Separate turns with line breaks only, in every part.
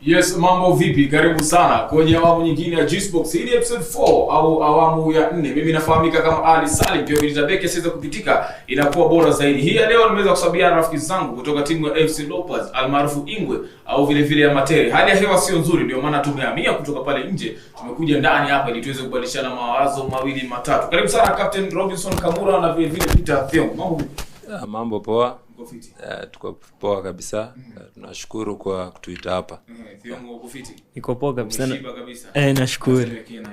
Yes, mambo vipi? Karibu sana kwenye awamu nyingine ya Juicebox. Hii ni episode 4 au awamu ya 4. Mimi nafahamika kama Ali Salim, pia Elizabeth siweza kupitika inakuwa bora zaidi. Hii ya leo nimeweza kusabiana na rafiki zangu kutoka timu ya FC Leopards almaarufu Ingwe au vile vile ya Matere. Hali ya hewa sio nzuri, ndio maana tumehamia kutoka pale nje. Tumekuja ndani hapa ili tuweze kubadilishana mawazo mawili matatu. Karibu sana Captain Robinson Kamura na vile vile Peter Thiong.
Mambo poa. Tuko poa kabisa. Tunashukuru kwa kutuita hapa.
Thiong uko fiti?
Iko poa kabisa. Nashukuru.
Na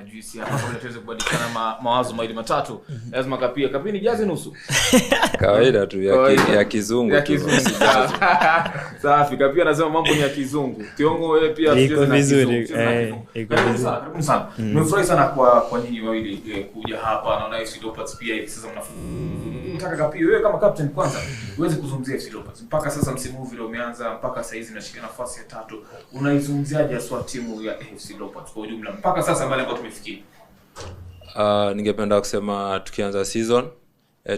juice hapa kwa tuweze kubadilishana mawazo mawili matatu. Lazima kapini jazi nusu.
Kawaida tu ya kizungu.
Ya kizungu. Safi, kapia anasema mambo ni ya kizungu. Thiong wewe pia
iko vizuri.
Iko vizuri. Karibu sana. Nimefurahi sana kwa nyinyi wawili kuja hapa. Naona FC Leopards pia hivi sasa nataka kapia wewe kama captain kwanza uweze kuzungumzia FC Leopards. Mpaka sasa msimu huu vile umeanza mpaka sasa hizi inashika nafasi ya 3. Unaizungumziaje aswa timu ya FC Leopards kwa ujumla mpaka sasa mbali ambapo tumefikia?
Ningependa kusema tukianza season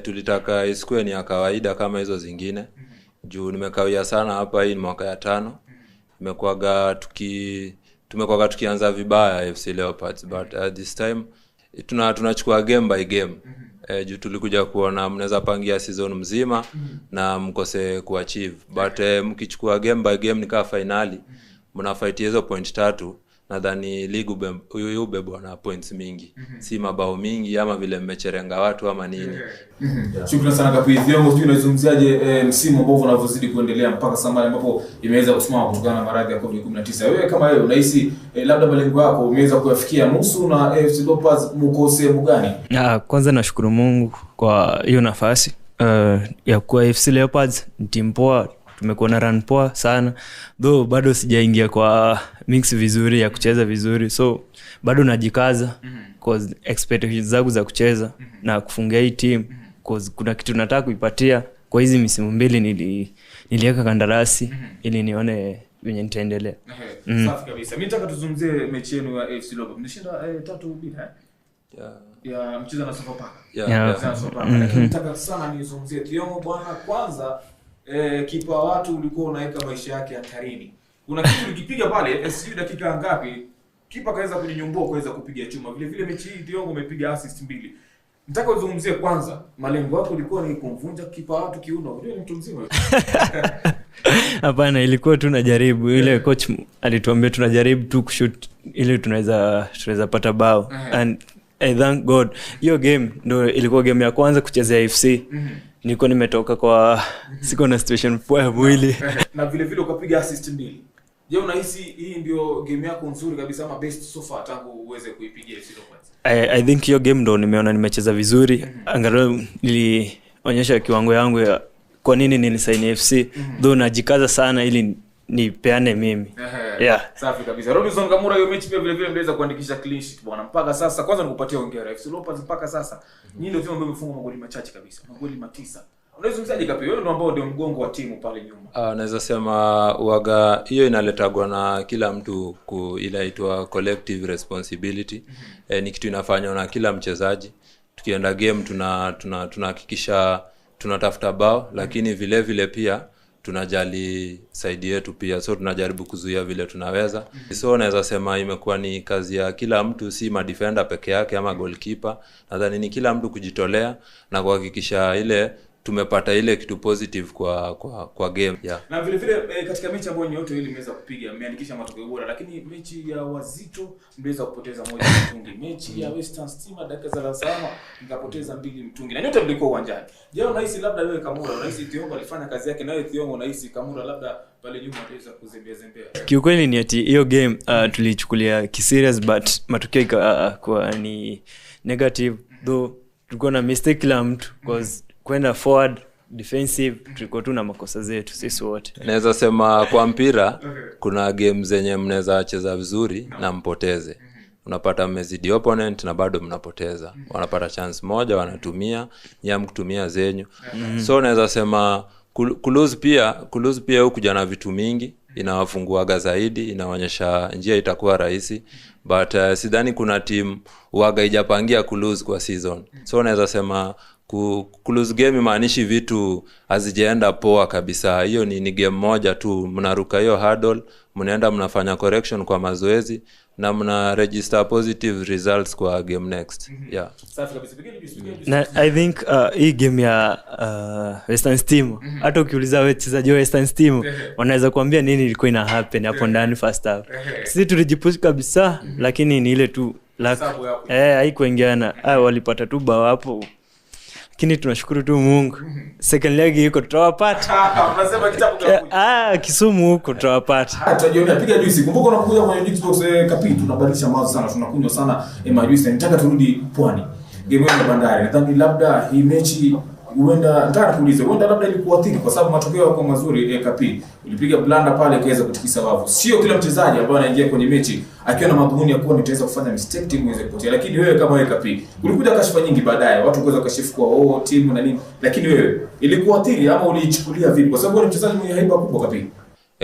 tulitaka isikuwe ni ya kawaida kama hizo zingine. Juu nimekawia sana hapa, hii ni mwaka ya 5. Tumekuwa tukianza vibaya FC Leopards, but this time tunachukua game by game. Juu tulikuja kuona mnaweza pangia season mzima na mkose kuachieve, but mkichukua game by game ni kama finali, mnafight hizo point 3. Nadhani league ubebwa na points mingi, si mabao mingi ama vile mmecherenga watu ama nini.
Shukrani sana Kapi. Thiong, unazungumziaje msimu ambao unavyozidi kuendelea mpaka sasa mahali ambapo imeweza kusimama kutokana na maradhi ya COVID-19? Wewe kama wewe unahisi labda malengo yako umeweza kuyafikia nusu na FC Leopards mko sehemu gani?
Kwanza nashukuru Mungu kwa hiyo nafasi ya kuwa FC Leopards. Timu poa, tumekuwa na run poa sana, though bado sijaingia kwa mix vizuri ya kucheza vizuri, so bado najikaza cause expectations zangu za kucheza na kufungia hii team, cause kuna kitu nataka kuipatia kwa hizi misimu mbili niliweka kandarasi ili nione venye nitaendelea.
Safi kabisa. Mimi nataka tuzungumzie mechi yenu ya FC Leopards. Mlishinda 3-0 ya mchezo na Sofapaka. Lakini nataka sana nizungumzie Thiong bwana. Kwanza kipa watu ulikuwa unaweka maisha yake hatarini. Kuna kitu ukipiga pale SU dakika ngapi kipa kaweza kujinyumbua kuweza kupiga chuma. Vile vile mechi hii Thiong umepiga assist 2. Nataka uzungumzie kwanza malengo yako ilikuwa ni kumvunja kipa watu kiuno. Unajua ni mtu mzima.
Hapana, ilikuwa tunajaribu. Ile coach alituambia tunajaribu tu kushoot ili tunaweza pata bao. And I thank God hiyo game ndio ilikuwa game ya kwanza kuchezea FC. Niko nimetoka kwa siko na situation poa ya mwili.
Na vile vile ukapiga assist 2. Je, unahisi hii ndio game yako nzuri kabisa ama best so far tangu uweze kuipigia FC Leopards?
I think hiyo game ndo nimeona nimecheza vizuri. Angalau nilionyesha kiwango yangu ya kwa nini nilisign FC. Though najikaza sana ili nipeane mimi.
Safi kabisa. Robinson Kamura, hiyo mechi pia vile vile mmeweza kuandikisha clean sheet bwana. Mpaka sasa kwanza nikupatia hongera. FC Leopards mpaka sasa nyinyi ndio timu ambayo imefunga magoli machache kabisa. Magoli 9. Unazungumzaje Kapi? Wewe ndio ambao ndio mgongo wa timu pale nyuma.
Naweza sema uaga hiyo inaletagwa na kila mtu ile inaitwa collective responsibility. Ni kitu inafanywa na kila mchezaji. Tukienda game tunahakikisha tunatafuta bao, lakini vile vile pia tunajali side yetu pia, so tunajaribu kuzuia vile tunaweza. So naweza sema imekuwa ni kazi ya kila mtu, si ma defender peke yake ama goalkeeper. Nadhani ni kila mtu kujitolea na kuhakikisha ile tumepata ile kitu positive kwa game.
Na vile vile katika mechi ambayo nyote ile imeweza kupiga mmeandikisha matokeo bora, lakini mechi ya Wazito mmeweza kupoteza 1 mtungi. Mechi ya Western Stima dakika za salama mkapoteza 2 mtungi. Na nyote mlikuwa uwanjani. Je, unahisi labda wewe Kamura, unahisi Thiong alifanya kazi yake na wewe Thiong unahisi Kamura labda pale nyuma ataweza kuzembea?
Kiukweli ni ati hiyo game tulichukulia serious, but matokeo ikawa ni negative, though tulikuwa na mistake kila mtu cause kwenda forward defensive tulikuwa tu na makosa zetu sisi wote.
Naweza sema kwa mpira kuna games zenye mnaweza cheza vizuri na mpoteze. Unapata mmezidi opponent na bado mnapoteza. Wanapata chance moja wanatumia, nyinyi mkutumia zenyu. So naweza sema kulose pia huku jana vitu mingi, inawafunguaga zaidi, inaonyesha njia itakuwa rahisi, but sidhani kuna team waga ijapangia kulose kwa season. So naweza sema Kulose game maanishi vitu hazijaenda poa kabisa. Hiyo ni game moja tu, mnaruka hiyo hurdle, mnaenda mnafanya correction kwa mazoezi na mna register positive results kwa game next. Yeah.
Na I think hii game ya Western Steam, hata ukiuliza wachezaji wa Western Steam wanaweza kuambia nini ilikuwa ina happen hapo ndani first half. Sisi tulijipush kabisa, lakini ni ile tu haikuingiana. Walipata tu bao hapo. Lakini tunashukuru tu Mungu. Second leg iko tutawapata.
Unasema kitabu kinakuja.
Kisumu huko tutawapata.
Tunajiona piga juice. Kumbuka unakuja kwenye Xbox Kapi, tunabadilisha mawazo sana, tunakunywa sana majuice. Nataka turudi Pwani. Game ya Bandari. Nadhani labda hii mechi nataka kuuliza, labda ilikuathiri kwa sababu matokeo yako mazuri Kapi. Ulipiga blanda pale kaweza kutikisa wavu. Sio kila mchezaji ambaye anaingia kwenye mechi akiwa na madhumuni ya kuwa nitaweza kufanya mistake timu iweze kupotea. Lakini wewe kama wewe Kapi, ulikuja kashfa nyingi baadaye, watu kuweza kashifu kwa timu na nini. Lakini wewe ilikuathiri ama uliichukulia vipi? Kwa sababu ni mchezaji mwenye haiba kubwa Kapi.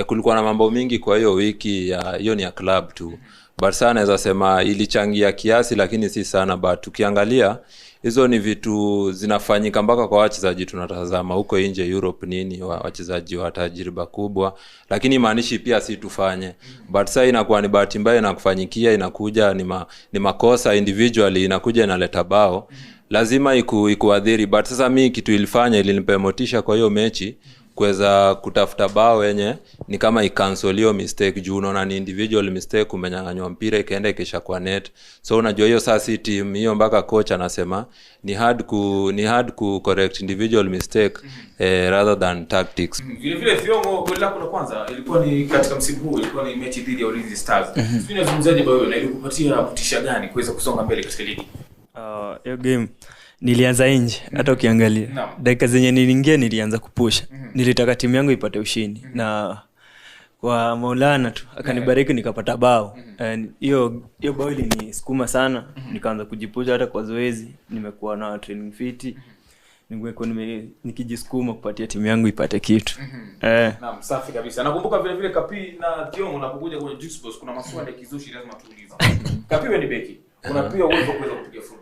Kulikuwa na mambo mingi kwa hiyo wiki hiyo ni ya club tu. But sana naweza sema ilichangia kiasi lakini si sana, but tukiangalia hizo ni vitu zinafanyika mpaka kwa wachezaji tunatazama huko nje Europe nini, wachezaji wa tajriba kubwa, lakini maanishi pia si tufanye. But sasa inakuwa ni bahati mbaya inakufanyikia, inakuja ni makosa individually, inakuja inaleta bao, lazima ikuadhiri. But sasa mimi kitu ilifanya ilinipa motisha kwa hiyo mechi kuweza kutafuta bao yenye ni kama i-cancel hiyo mistake, juu unaona ni individual mistake, umenyang'anywa mpira ikaenda kisha kwa net. So unajua hiyo sasa si team hiyo, mpaka coach anasema ni hard ku correct individual mistake rather than tactics.
Vile Thiongo goli lako la kwanza ilikuwa ni katika msimu huu, ilikuwa ni mechi dhidi ya Ulinzi Stars. Sisi tunazungumzaje bao na ilikupatia motisha gani kuweza kusonga mbele katika ligi?
Hiyo game nilianza nje, hata ukiangalia dakika zenye niliingia nilianza kupusha. Nilitaka timu yangu ipate ushindi na kwa Maulana tu akanibariki nikapata bao. Hiyo bao ilinisukuma sana, nikaanza kujipusha hata kwa zoezi, nimekuwa na training fit, nimekuwa nikijisukuma kupatia timu yangu ipate kitu.
Naam, safi kabisa. Nakumbuka vile Kapi na Thiongo unapokuja kwenye Xbox kuna maswali ya kizushi lazima tuulize. Kapi wewe ni beki, unapiga uwezo kuweza kupiga full.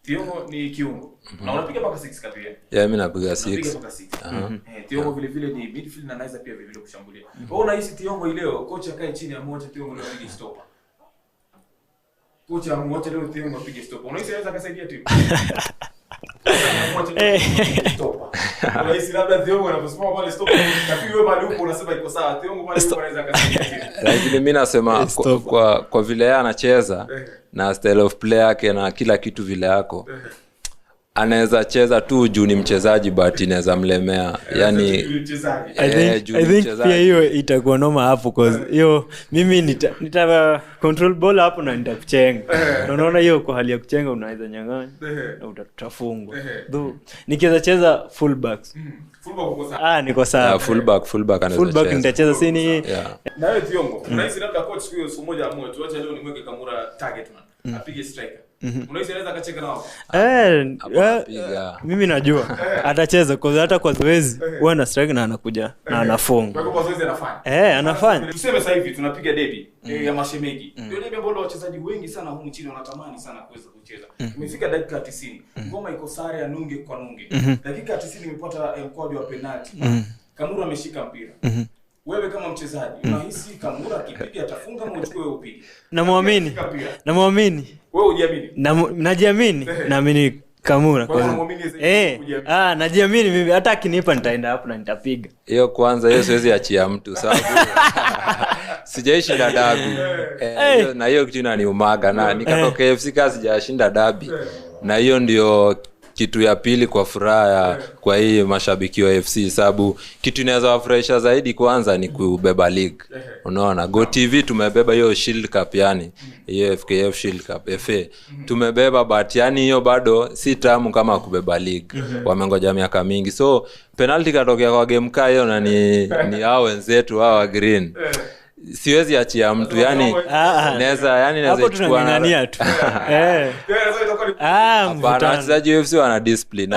Thiongo ni kiungo. Na unapiga mpaka 6 Kapi.
Mimi napiga 6.
Unapiga mpaka 6. Thiongo vile ni midfield na anaweza pia vile kushambulia. Wewe unahisi Thiongo leo kocha kae chini amwache Thiongo leo apige stopper? Kocha amwache leo Thiongo apige stopper. Unahisi anaweza kusaidia timu? Unahisi labda Thiongo anaposimama pale stopper Kapi wewe bado uko unasema iko sawa, Thiongo bado uko anaweza kusaidia timu.
Lakini mimi nasema kwa vile yeye anacheza na style of play yake na kila kitu vile yako, anaweza cheza tu juu ni mchezaji, but inaweza mlemea. Yani
I think pia hiyo itakuwa noma hapo, cause hiyo mimi nita control ball hapo na nitakuchenga. Unaona hiyo kwa hali ya kuchenga unaweza nyang'anya na utafungwa. Nikiweza cheza fullbacks.
Fullback uko sawa.
Niko sawa.
Fullback anaweza cheza.
Fullback nitacheza sini.
Na wewe Thiongo, unahisi labda coach siku moja amue tuache leo nimweke Kamura target man. Apige striker. Unahisi anaweza akacheka na wao?
Mimi najua atacheza kwa hata kwa zoezi huwa na strike na anakuja na anafunga.
Kwa zoezi anafanya.
Anafanya.
Tuseme sasa hivi tunapiga derby ya mashemeji. Ndio derby ambalo wachezaji wengi sana humu nchini wanatamani sana kuweza kucheza. Imefika dakika 90. Ngoma iko sare ya nunge kwa nunge. Dakika 90 imepata mkwaju wa penalty. Kamura ameshika mpira. Wewe kama mchezaji unahisi Kamura akipiga atafunga au uchukue upige?
Namuamini.
Wewe hujiamini?
Najiamini. Naamini Kamura kwa najiamini mimi, hata akinipa nitaenda hapo na nitapiga.
Hiyo kwanza hiyo siwezi achia mtu sababu sijaishinda dabi. Na hiyo kitu inaniumaga na nikatoka FC kazi sijashinda dabi. Na hiyo ndio kitu ya pili kwa furaha kwa hii mashabiki wa FC, sababu kitu inaweza wafurahisha zaidi kwanza ni kubeba league. Unaona Go TV tumebeba hiyo Shield Cup, yani hiyo FKF Shield Cup FA tumebeba, but yani hiyo bado si tamu kama kubeba league. Wamengoja miaka mingi, so penalty katokea kwa game kaa hiyo na ni hao wenzetu hao green. Siwezi achia mtu, yani naweza chukua
ngania tu.
Bana wachezaji FC wana discipline.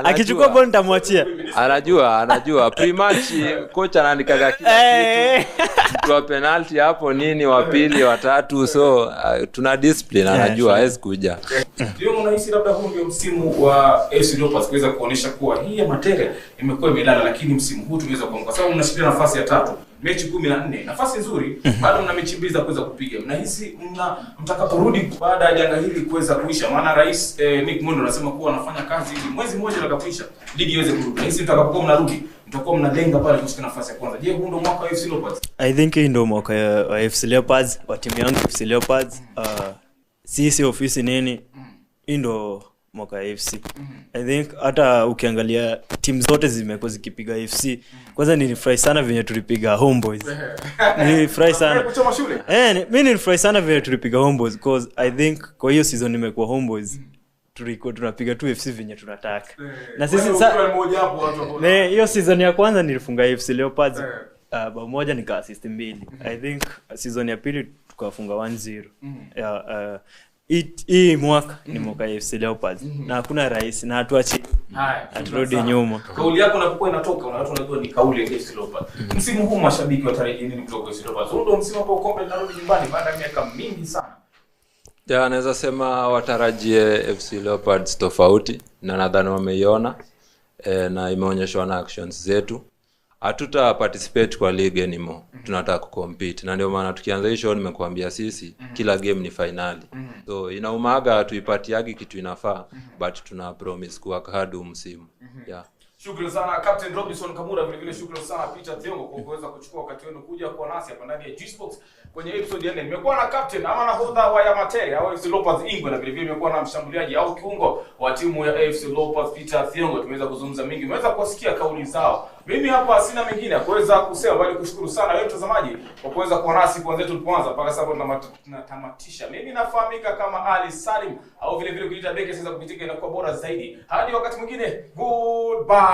Akichukua ball nitamwachia.
Anajua pre-match coach anaandika kila kitu. Kwa penalty hapo nini, wa pili wa tatu, so tuna discipline, anajua hawezi kuja.
Ndio unahisi labda huu ndio msimu wa AFC Leopards kuweza kuonesha kuwa hii ya Matere imekuwa imelala, lakini msimu huu tumeweza kuona kwa sababu mnashikilia nafasi ya 3, mechi 14, nafasi nzuri, bado mna mechi mbili za kuweza kupiga. Mnahisi mtakaporudi baada ya janga hili kuweza kuisha, maana rais Nick Mundo anasema kuwa anafanya kazi ili mwezi mmoja utakapoisha ligi iweze kurudi. Mnahisi mtakapokuwa mnarudi mtakuwa mnalenga pale kushika nafasi ya kwanza. Je, huu ndio mwaka wa AFC Leopards?
I think hii ndio mwaka wa AFC Leopards, wa timu yangu AFC Leopards. Sisi ofisi nini, hii ndio mwaka wa AFC. I think hata ukiangalia timu zote zimekuwa zikipiga AFC. Kwanza nilifurahi sana venye tulipiga Homeboys. Nilifurahi sana. Mimi nilifurahi sana venye tulipiga Homeboys because I think kwa hiyo season nimekuwa Homeboys tulikuwa tunapiga tu AFC venye tunataka. Na sisi
mmoja hapo watu.
Hiyo season ya kwanza nilifunga AFC Leopards bao moja nika assist 2. I think season ya pili tukafunga 1-0. Hii mwaka ni mwaka AFC Leopards na hakuna rais na hatuachi aturudi nyuma.
Kauli yako unapokuwa inatoka na watu wanajua ni kauli ya AFC Leopards. Msimu huu mashabiki watarajia nini kutoka AFC Leopards? Ndio msimu ambao kombe linarudi nyumbani baada ya miaka mingi sana.
Naweza sema watarajie FC Leopards tofauti na nadhani wameiona na imeonyeshwa na actions zetu. Hatuta participate kwa league anymore. Tunataka kucompete. Na ndio maana tukianza hii show nimekuambia sisi kila game ni finali. So inaumaga tuipatiagi kitu inafaa but tuna promise kuwa hard msimu. Yeah.
Shukrani sana Captain Robinson Kamura, vile vile shukrani sana Peter Thiongo kwa kuweza kuchukua wakati wenu kuja kwa nasi hapa ndani ya G-Sports kwenye episode ya 4. Nimekuwa na captain ama nahodha wa ya Matere au AFC Leopards Ingwe, na vile vile nimekuwa na mshambuliaji au kiungo wa timu ya AFC Leopards Peter Thiongo. Tumeweza kuzungumza mingi, umeweza kusikia kauli zao. Mimi hapa sina mengine ya kuweza kusema bali kushukuru sana wewe mtazamaji kwa kuweza kuwa nasi kuanzia tulipoanza mpaka sasa tunatamatisha. Mimi nafahamika kama Ali Salim au vile vile kuita Beke, sasa kupitika inakuwa bora zaidi. Hadi wakati mwingine, goodbye.